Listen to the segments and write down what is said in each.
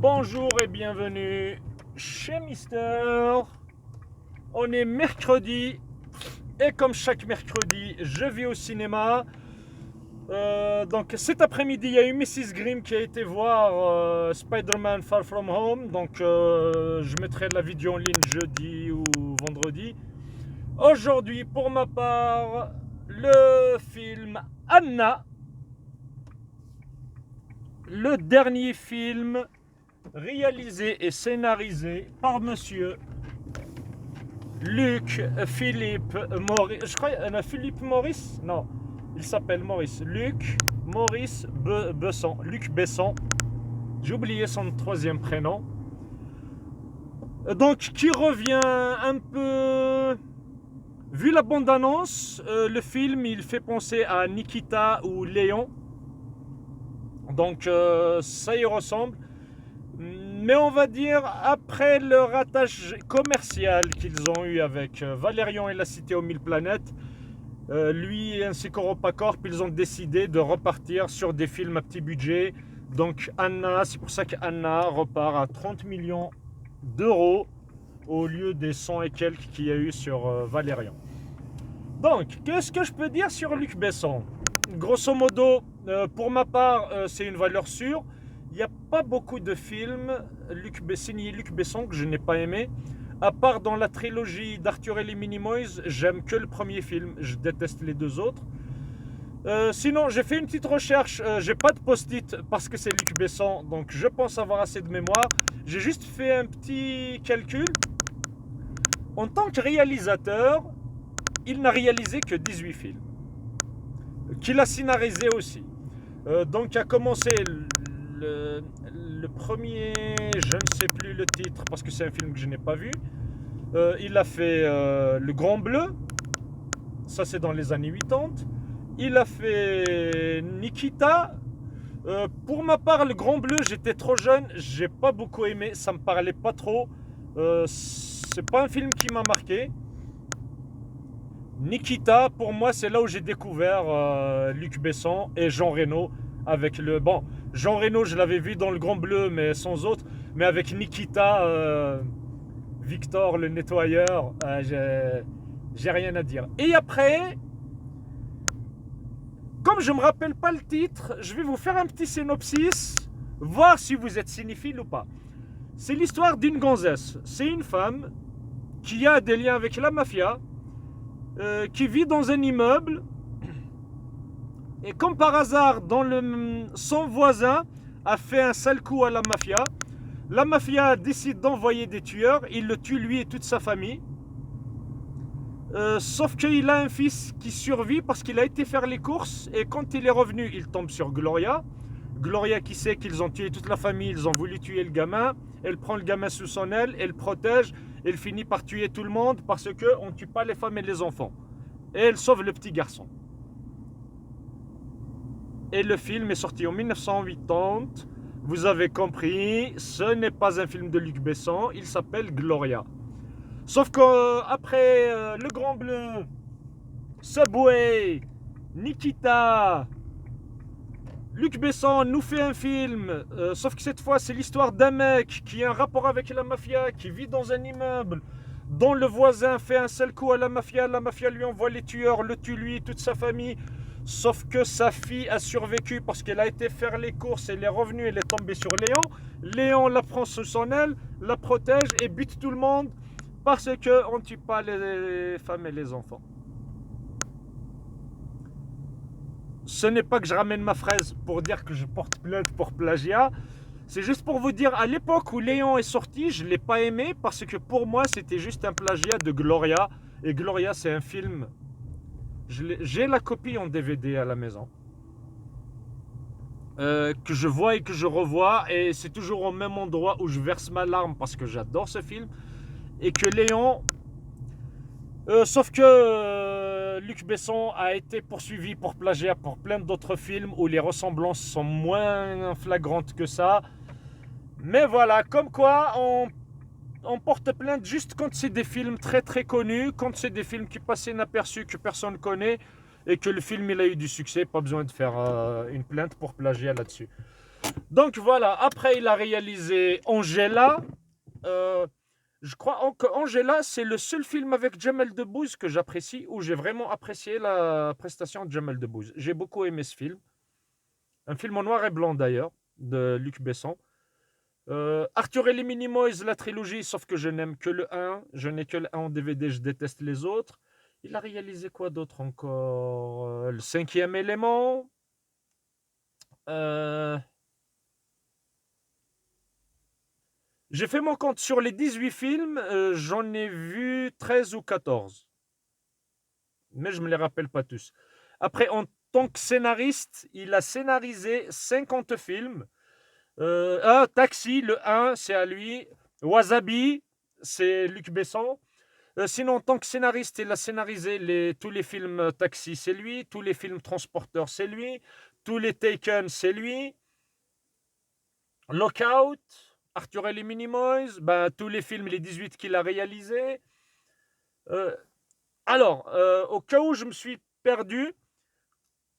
Bonjour et bienvenue chez Mister. On est mercredi et comme chaque mercredi, je vais au cinéma. Donc cet après-midi, il y a eu Mrs. Grimm qui a été voir Spider-Man Far From Home. Donc je mettrai la vidéo en ligne jeudi ou vendredi. Aujourd'hui, pour ma part, le film Anna. Le dernier film réalisé et scénarisé par monsieur Luc Philippe Maurice. Je crois Philippe Maurice. Non, il s'appelle Maurice. Luc Maurice Besson. Luc Besson. J'ai oublié son troisième prénom. Donc, qui revient un peu. Vu la bande-annonce, le film il fait penser à Nikita ou Léon. Donc, ça y ressemble. Mais on va dire, après le ratage commercial qu'ils ont eu avec Valérian et la Cité aux 1000 planètes, lui ainsi qu'EuropaCorp, ils ont décidé de repartir sur des films à petit budget. Donc Anna, c'est pour ça qu'Anna repart à 30 millions d'euros au lieu des 100 et quelques qu'il y a eu sur Valérian. Donc, qu'est-ce que je peux dire sur Luc Besson? Grosso modo, pour ma part, c'est une valeur sûre. Il n'y a pas beaucoup de films signés Luc Besson que je n'ai pas aimé. À part dans la trilogie d'Arthur et les Minimoys, j'aime que le premier film, je déteste les deux autres. Sinon, j'ai fait une petite recherche, j'ai pas de post-it parce que c'est Luc Besson, donc je pense avoir assez de mémoire. J'ai juste fait un petit calcul. En tant que réalisateur, il n'a réalisé que 18 films. Qu'il a scénarisé aussi. Donc a commencé le premier, je ne sais plus le titre parce que c'est un film que je n'ai pas vu. Il a fait Le Grand Bleu, ça c'est dans les années 80. Il a fait Nikita. Pour ma part, Le Grand Bleu, j'étais trop jeune, j'ai pas beaucoup aimé, ça me parlait pas trop. C'est pas un film qui m'a marqué. Nikita, pour moi, c'est là où j'ai découvert Luc Besson et Jean Reno avec le... Bon, Jean Reno, je l'avais vu dans Le Grand Bleu, mais sans autre. Mais avec Nikita, Victor, le nettoyeur, j'ai rien à dire. Et après, comme je ne me rappelle pas le titre, je vais vous faire un petit synopsis, voir si vous êtes cinéphile ou pas. C'est l'histoire d'une gonzesse. C'est une femme qui a des liens avec la mafia, qui vit dans un immeuble et comme par hasard son voisin a fait un sale coup à la mafia décide d'envoyer des tueurs, il le tue lui et toute sa famille, sauf qu'il a un fils qui survit parce qu'il a été faire les courses et quand il est revenu il tombe sur Gloria qui sait qu'ils ont tué toute la famille, ils ont voulu tuer le gamin, elle prend le gamin sous son aile, elle le protège. Elle finit par tuer tout le monde parce qu'on ne tue pas les femmes et les enfants. Et elle sauve le petit garçon. Et le film est sorti en 1980. Vous avez compris, ce n'est pas un film de Luc Besson, il s'appelle Gloria. Sauf qu'après Le Grand Bleu, Subway, Nikita, Luc Besson nous fait un film, sauf que cette fois c'est l'histoire d'un mec qui a un rapport avec la mafia, qui vit dans un immeuble, dont le voisin fait un seul coup à la mafia lui envoie les tueurs, le tue lui et toute sa famille, sauf que sa fille a survécu parce qu'elle a été faire les courses, elle est revenue, elle est tombée sur Léon la prend sous son aile, la protège et bute tout le monde parce qu'on ne tue pas les femmes et les enfants. Ce n'est pas que je ramène ma fraise pour dire que je porte plainte pour plagiat. C'est juste pour vous dire, à l'époque où Léon est sorti, je ne l'ai pas aimé parce que pour moi, c'était juste un plagiat de Gloria. Et Gloria, c'est un film. J'ai la copie en DVD à la maison. Que je vois et que je revois. Et c'est toujours au même endroit où je verse ma larme parce que j'adore ce film. Et que Léon... sauf que Luc Besson a été poursuivi pour plagiat pour plein d'autres films où les ressemblances sont moins flagrantes que ça. Mais voilà, comme quoi on porte plainte juste quand c'est des films très très connus, quand c'est des films qui passent inaperçus, que personne ne connaît et que le film il a eu du succès, pas besoin de faire une plainte pour plagiat là-dessus. Donc voilà, après il a réalisé Angela. Je crois que Angela, c'est le seul film avec Jamel Debbouze que j'apprécie, où j'ai vraiment apprécié la prestation de Jamel Debbouze. J'ai beaucoup aimé ce film. Un film en noir et blanc d'ailleurs, de Luc Besson. Arthur et les Minimoys, la trilogie, sauf que je n'aime que le 1. Je n'ai que le 1 en DVD, je déteste les autres. Il a réalisé quoi d'autre encore? Le cinquième élément. Euh, J'ai fait mon compte sur les 18 films, j'en ai vu 13 ou 14. Mais je ne me les rappelle pas tous. Après, en tant que scénariste, il a scénarisé 50 films. Taxi, le 1, c'est à lui. Wasabi, c'est Luc Besson. Sinon, en tant que scénariste, il a scénarisé tous les films Taxi, c'est lui. Tous les films Transporteur, c'est lui. Tous les Taken, c'est lui. Lockout, Arthur et les Minimoys, tous les films, les 18 qu'il a réalisés. Au cas où je me suis perdu,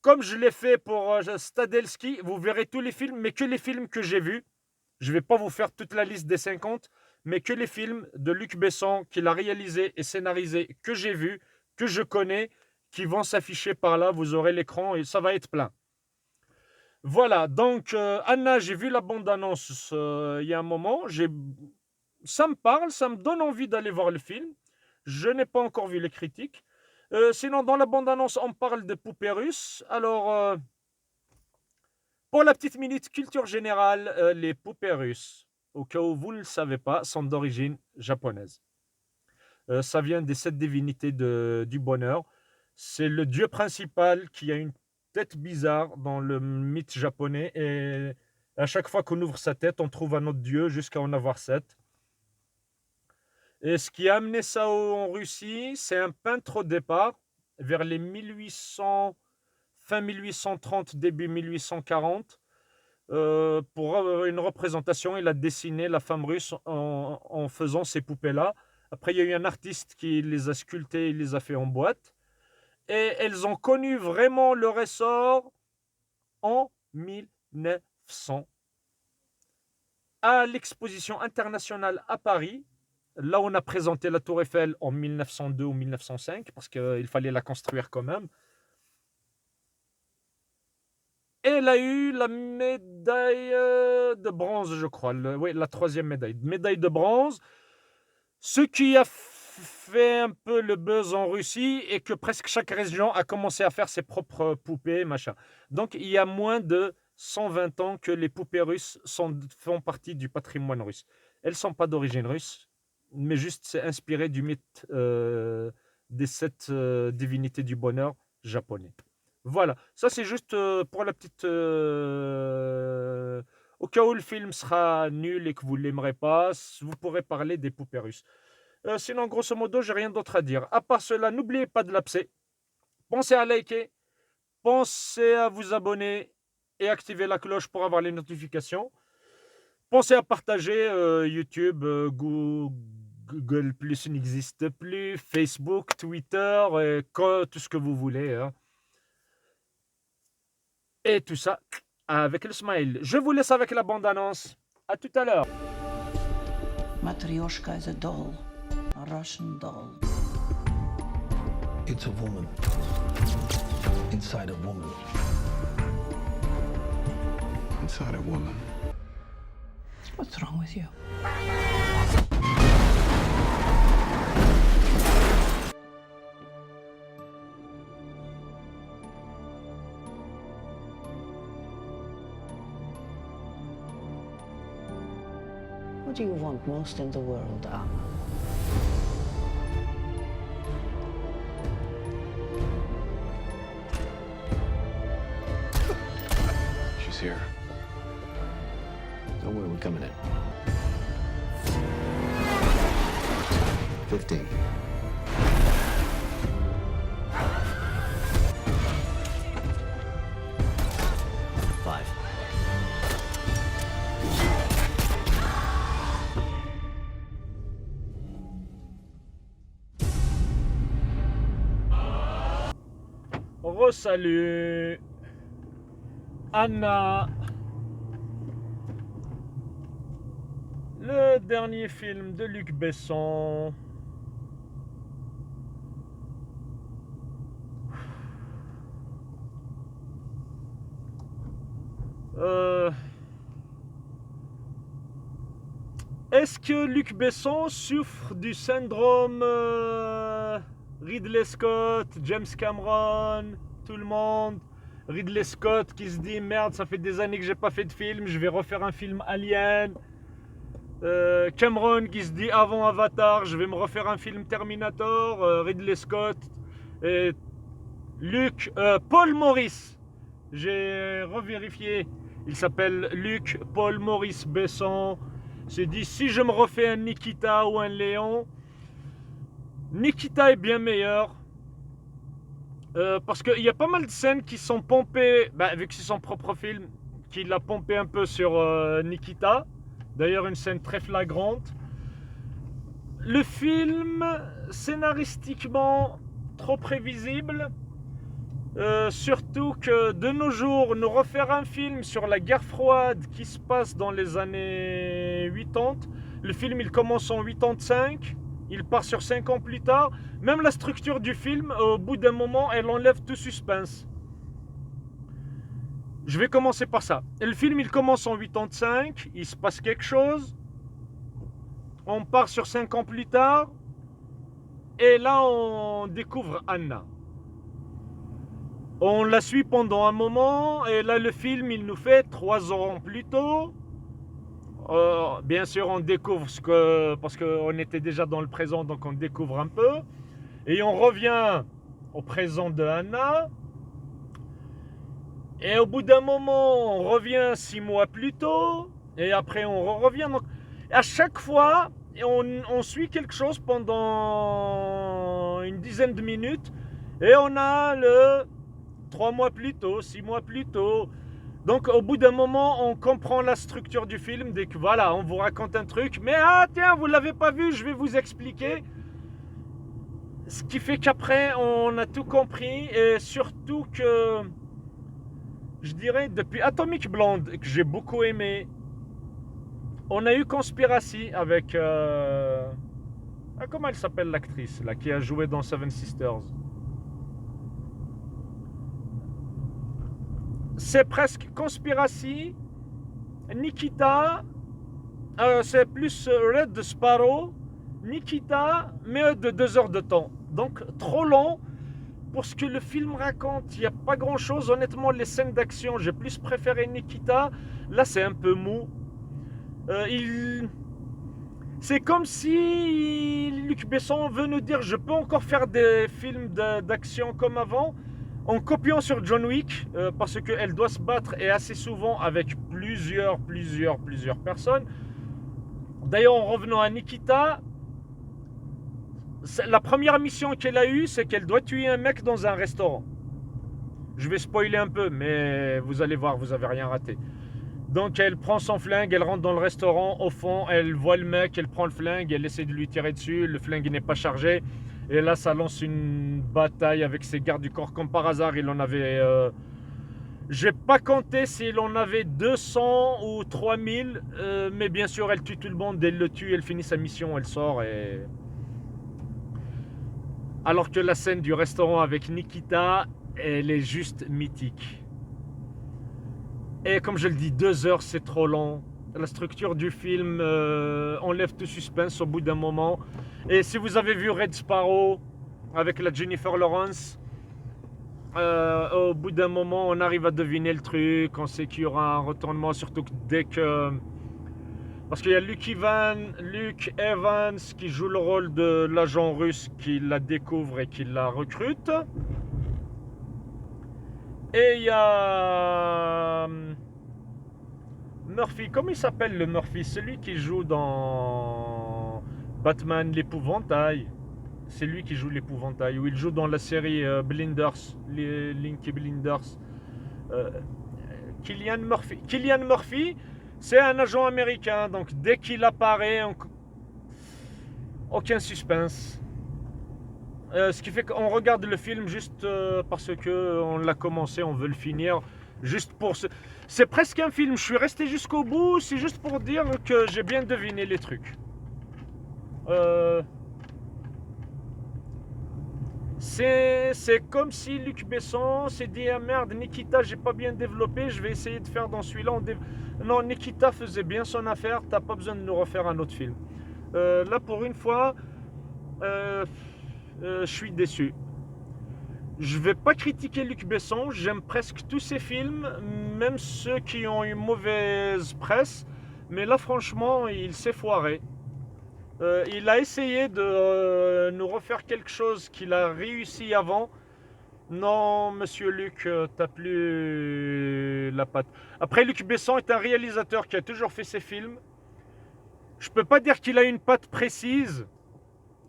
comme je l'ai fait pour Stadelski, vous verrez tous les films, mais que les films que j'ai vus. Je ne vais pas vous faire toute la liste des 50, mais que les films de Luc Besson qu'il a réalisé et scénarisé, que j'ai vus, que je connais, qui vont s'afficher par là. Vous aurez l'écran et ça va être plein. Voilà, donc Anna, j'ai vu la bande-annonce il y a un moment. Ça me parle, ça me donne envie d'aller voir le film. Je n'ai pas encore vu les critiques. Sinon, dans la bande-annonce, on parle de poupées russes. Alors, pour la petite minute culture générale, les poupées russes, au cas où vous ne le savez pas, sont d'origine japonaise. Ça vient des 7 divinités du bonheur. C'est le dieu principal qui a une tête bizarre dans le mythe japonais. Et à chaque fois qu'on ouvre sa tête, on trouve un autre dieu jusqu'à en avoir 7. Et ce qui a amené ça en Russie, c'est un peintre au départ, vers les 1800, fin 1830, début 1840. Pour une représentation, il a dessiné la femme russe en faisant ces poupées-là. Après, il y a eu un artiste qui les a sculptées, il les a fait en boîte. Et elles ont connu vraiment leur essor en 1900 à l'exposition internationale à Paris. Là, on a présenté la Tour Eiffel en 1902 ou 1905, parce qu'il fallait la construire quand même. Et elle a eu la médaille de bronze, je crois. Oui, la 3e médaille. Médaille de bronze. Ce qui a fait un peu le buzz en Russie et que presque chaque région a commencé à faire ses propres poupées, machin. Donc, il y a moins de 120 ans que les poupées russes font partie du patrimoine russe. Elles ne sont pas d'origine russe, mais juste c'est inspiré du mythe des 7 divinités du bonheur japonais. Voilà, ça c'est juste pour la petite... au cas où le film sera nul et que vous ne l'aimerez pas, vous pourrez parler des poupées russes. Sinon, grosso modo, j'ai rien d'autre à dire. À part cela, n'oubliez pas de l'abcès. Pensez à liker, pensez à vous abonner et activer la cloche pour avoir les notifications. Pensez à partager YouTube, Google Plus n'existe plus, Facebook, Twitter, tout ce que vous voulez. Hein. Et tout ça avec le smile. Je vous laisse avec la bande-annonce. À tout à l'heure. Matryoshka is a doll, a Russian doll. It's a woman inside a woman. Inside a woman. What's wrong with you? What do you want most in the world, Anna? She's here. Don't worry, we're coming in. 15. Salut Anna. Le dernier film de Luc Besson. Est-ce que Luc Besson souffre du syndrome Ridley Scott, James Cameron, tout le monde? Ridley Scott qui se dit merde, ça fait des années que j'ai pas fait de film, je vais refaire un film Alien. Cameron qui se dit avant Avatar, je vais me refaire un film Terminator. Ridley Scott et Paul Maurice. J'ai revérifié. Il s'appelle Luc Paul Maurice Besson. S'est dit si je me refais un Nikita ou un Léon, Nikita est bien meilleur. Parce qu'il y a pas mal de scènes qui sont pompées, vu que c'est son propre film, qu'il a pompé un peu sur Nikita. D'ailleurs, une scène très flagrante. Le film, scénaristiquement, trop prévisible. Surtout que de nos jours, nous refaire un film sur la guerre froide qui se passe dans les années 80. Le film, il commence en 85. Il part sur 5 ans plus tard. Même la structure du film, au bout d'un moment, elle enlève tout suspense. Je vais commencer par ça. Et le film, il commence en 85. Il se passe quelque chose. On part sur 5 ans plus tard. Et là, on découvre Anna. On la suit pendant un moment. Et là, le film, il nous fait 3 ans plus tôt. Bien sûr, on découvre parce qu'on était déjà dans le présent, donc on découvre un peu. Et on revient au présent de Anna. Et au bout d'un moment, on revient 6 mois plus tôt. Et après, on revient. Donc, à chaque fois, on suit quelque chose pendant une dizaine de minutes. Et on a le 3 mois plus tôt, 6 mois plus tôt. Donc au bout d'un moment, on comprend la structure du film. Dès que voilà, on vous raconte un truc. Mais tiens, vous ne l'avez pas vu, je vais vous expliquer. Ce qui fait qu'après, on a tout compris. Et surtout que, je dirais, depuis Atomic Blonde, que j'ai beaucoup aimé, on a eu Conspiracy avec... comment elle s'appelle l'actrice là, qui a joué dans Seven Sisters? C'est presque Conspiracy, Nikita, c'est plus Red Sparrow, Nikita, mais de 2 heures de temps. Donc trop long pour ce que le film raconte. Il n'y a pas grand chose. Honnêtement, les scènes d'action, j'ai plus préféré Nikita. Là, c'est un peu mou. C'est comme si Luc Besson veut nous dire je peux encore faire des films d'action comme avant, en copiant sur John Wick, parce qu'elle doit se battre et assez souvent avec plusieurs personnes. D'ailleurs, en revenant à Nikita, la première mission qu'elle a eue, c'est qu'elle doit tuer un mec dans un restaurant. Je vais spoiler un peu, mais vous allez voir, vous n'avez rien raté. Donc elle prend son flingue, elle rentre dans le restaurant, au fond, elle voit le mec, elle prend le flingue, elle essaie de lui tirer dessus, le flingue n'est pas chargé. Et là, ça lance une bataille avec ses gardes du corps. Comme par hasard, il en avait... j'ai pas compté s'il en avait 200 ou 3000. Mais bien sûr, elle tue tout le monde. Elle le tue, elle finit sa mission, elle sort. Et... alors que la scène du restaurant avec Nikita, elle est juste mythique. Et comme je le dis, 2 heures, c'est trop long. La structure du film enlève tout suspense au bout d'un moment. Et si vous avez vu Red Sparrow avec la Jennifer Lawrence, au bout d'un moment, on arrive à deviner le truc. On sait qu'il y aura un retournement, surtout que dès que... parce qu'il y a Luke Evans qui joue le rôle de l'agent russe qui la découvre et qui la recrute. Et il y a... Murphy, comment il s'appelle le Murphy? Celui qui joue dans Batman l'épouvantail. C'est lui qui joue l'épouvantail. Ou il joue dans la série Blinders, les Linky Blinders. Cillian Murphy, c'est un agent américain. Donc dès qu'il apparaît, aucun suspense. Ce qui fait qu'on regarde le film juste parce qu'on l'a commencé, on veut le finir. Juste pour ce... C'est presque un film, je suis resté jusqu'au bout, c'est juste pour dire que j'ai bien deviné les trucs. C'est comme si Luc Besson s'est dit ah merde, Nikita j'ai pas bien développé, je vais essayer de faire dans celui-là. Non, Nikita faisait bien son affaire, t'as pas besoin de nous refaire un autre film. Là pour une fois, je suis déçu. Je vais pas critiquer Luc Besson, j'aime presque tous ses films, même ceux qui ont une mauvaise presse, mais là franchement il s'est foiré. Il a essayé de nous refaire quelque chose qu'il a réussi avant. Non, monsieur Luc, t'as plus la patte. Après, Luc Besson est un réalisateur qui a toujours fait ses films. Je peux pas dire qu'il a une patte précise.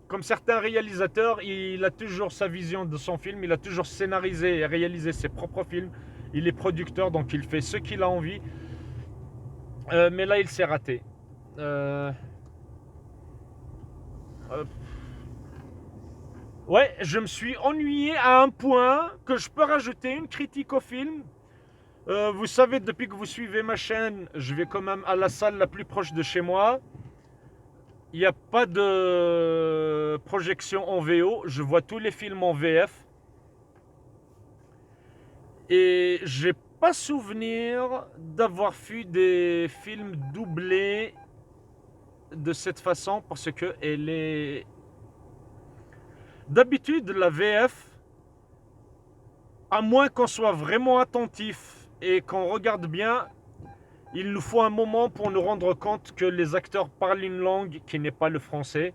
Comme certains réalisateurs, il a toujours sa vision de son film. Il a toujours scénarisé et réalisé ses propres films. Il est producteur, donc il fait ce qu'il a envie. Mais là, il s'est raté. Ouais, je me suis ennuyé à un point que je peux rajouter une critique au film. Vous savez, depuis que vous suivez ma chaîne, je vais quand même à la salle la plus proche de chez moi. Il n'y a pas de projection en VO. Je vois tous les films en VF. Et j'ai pas souvenir d'avoir vu des films doublés de cette façon parce que elle est... D'habitude, la VF, à moins qu'on soit vraiment attentif et qu'on regarde bien, il nous faut un moment pour nous rendre compte que les acteurs parlent une langue qui n'est pas le français.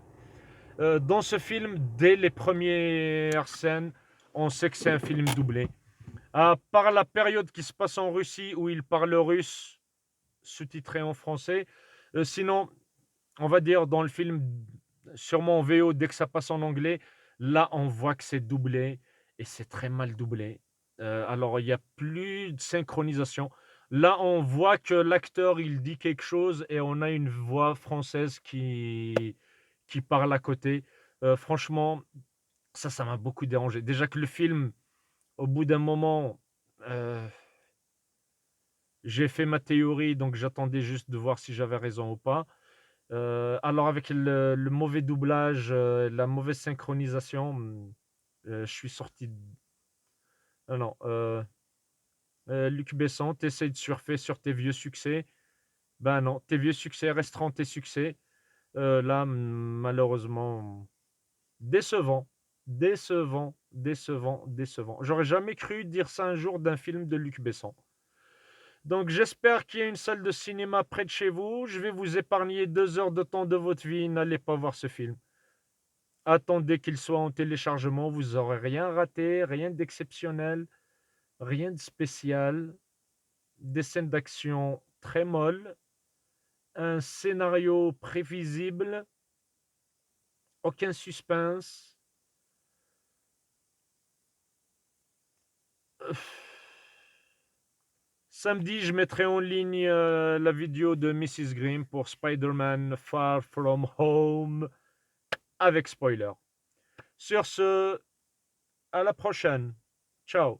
Dans ce film, dès les premières scènes, on sait que c'est un film doublé. À part la période qui se passe en Russie où il parle russe, sous-titré en français. Sinon, on va dire dans le film, sûrement en VO, dès que ça passe en anglais, là on voit que c'est doublé et c'est très mal doublé. Alors il n'y a plus de synchronisation. Là on voit que l'acteur il dit quelque chose et on a une voix française qui parle à côté. Franchement, ça m'a beaucoup dérangé. Déjà que le film, au bout d'un moment, j'ai fait ma théorie, donc j'attendais juste de voir si j'avais raison ou pas. Alors avec le mauvais doublage, la mauvaise synchronisation, je suis sorti... Non, non. Luc Besson, t'essayes de surfer sur tes vieux succès. Ben non, tes vieux succès resteront tes succès. Là, malheureusement, décevant. Décevant, décevant, décevant. J'aurais jamais cru dire ça un jour d'un film de Luc Besson. Donc j'espère qu'il y a une salle de cinéma près de chez vous. Je vais vous épargner 2 heures de temps de votre vie. N'allez pas voir ce film. Attendez qu'il soit en téléchargement. Vous n'aurez rien raté, rien d'exceptionnel, rien de spécial. Des scènes d'action très molles. Un scénario prévisible. Aucun suspense. Samedi, je mettrai en ligne la vidéo de Mrs. Grimm pour Spider-Man Far From Home avec spoiler. Sur ce, à la prochaine. Ciao.